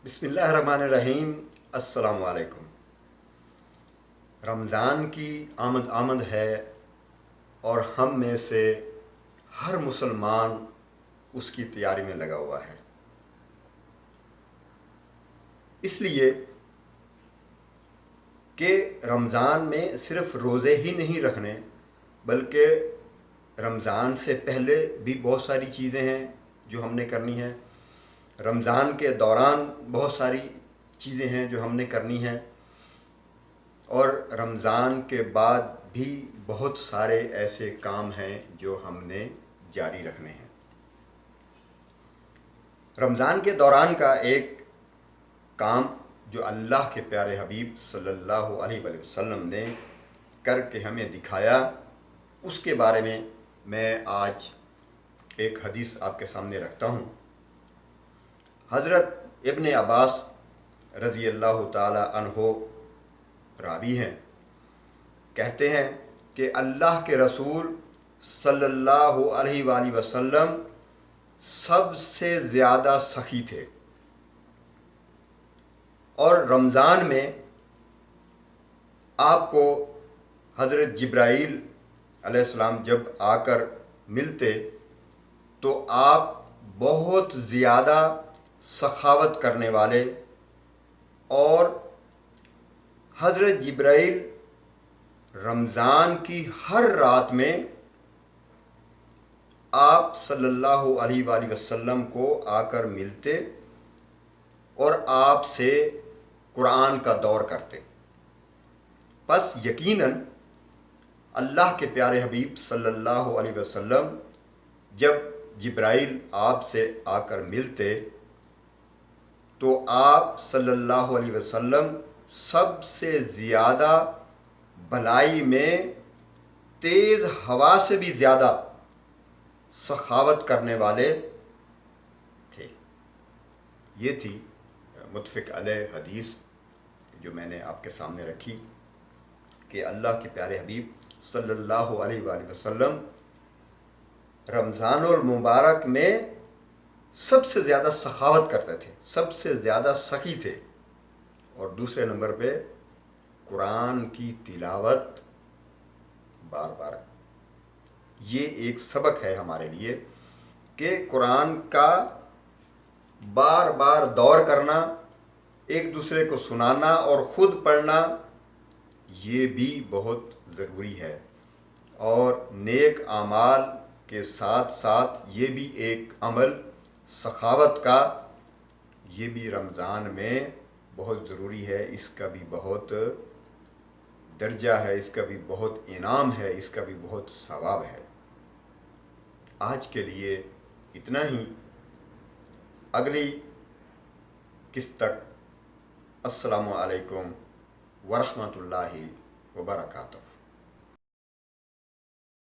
बिस्मिल्लाहिर्रहमानिर्रहीम। अस्सलाम वालेकुम। रमज़ान की आमद है और हम में से हर मुसलमान उसकी तैयारी में लगा हुआ है। इसलिए कि रमज़ान में सिर्फ रोज़े ही नहीं रखने, बल्कि रमज़ान से पहले भी बहुत सारी चीज़ें हैं जो हमने करनी है। रमज़ान के दौरान बहुत सारी चीज़ें हैं जो हमने करनी हैं, और रमज़ान के बाद भी बहुत सारे ऐसे काम हैं जो हमने जारी रखने हैं। रमज़ान के दौरान का एक काम जो अल्लाह के प्यारे हबीब सल्लल्लाहु अलैहि वसल्लम ने करके हमें दिखाया, उसके बारे में मैं आज एक हदीस आपके सामने रखता हूँ। हज़रत इब्न अब्बास रज़ी अल्लाह ताला अन्हो रावी हैं, कहते हैं कि अल्लाह के रसूल सल्लल्लाहु अलैहि वसल्लम सबसे ज़्यादा सखी थे, और रमज़ान में आपको हज़रत जिब्राईल अलैहिस्सलाम जब आकर मिलते तो आप बहुत ज़्यादा सखावत करने वाले, और हज़रत जिब्राईल रमज़ान की हर रात में आप सल्लल्लाहु अलैहि वसल्लम को आकर मिलते और आपसे कुरान का दौर करते। बस यकीनन अल्लाह के प्यारे हबीब सल्लल्लाहु अलैहि वसल्लम जब जिब्राईल आपसे आकर मिलते तो आप सल्लल्लाहु अलैहि वसल्लम सबसे ज़्यादा भलाई में तेज़ हवा से भी ज़्यादा सखावत करने वाले थे। ये थी मुत्तफ़िक़ अलैह हदीस जो मैंने आपके सामने रखी कि अल्लाह के प्यारे हबीब सल्लल्लाहु अलैहि वसल्लम रमज़ानुल मुबारक में सबसे ज़्यादा सखावत करते थे, सबसे ज़्यादा सखी थे, और दूसरे नंबर पे कुरान की तिलावत बार बार। ये एक सबक है हमारे लिए कि कुरान का बार बार दौर करना, एक दूसरे को सुनाना और ख़ुद पढ़ना, ये भी बहुत ज़रूरी है। और नेक आमाल के साथ साथ ये भी एक अमल सखावत का, ये भी रमज़ान में बहुत ज़रूरी है। इसका भी बहुत दर्जा है, इसका भी बहुत इनाम है, इसका भी बहुत सवाब है। आज के लिए इतना ही। अगली किस्त तक अस्सलामु अलैकुम वरहमतुल्लाहि वबरकातुहू।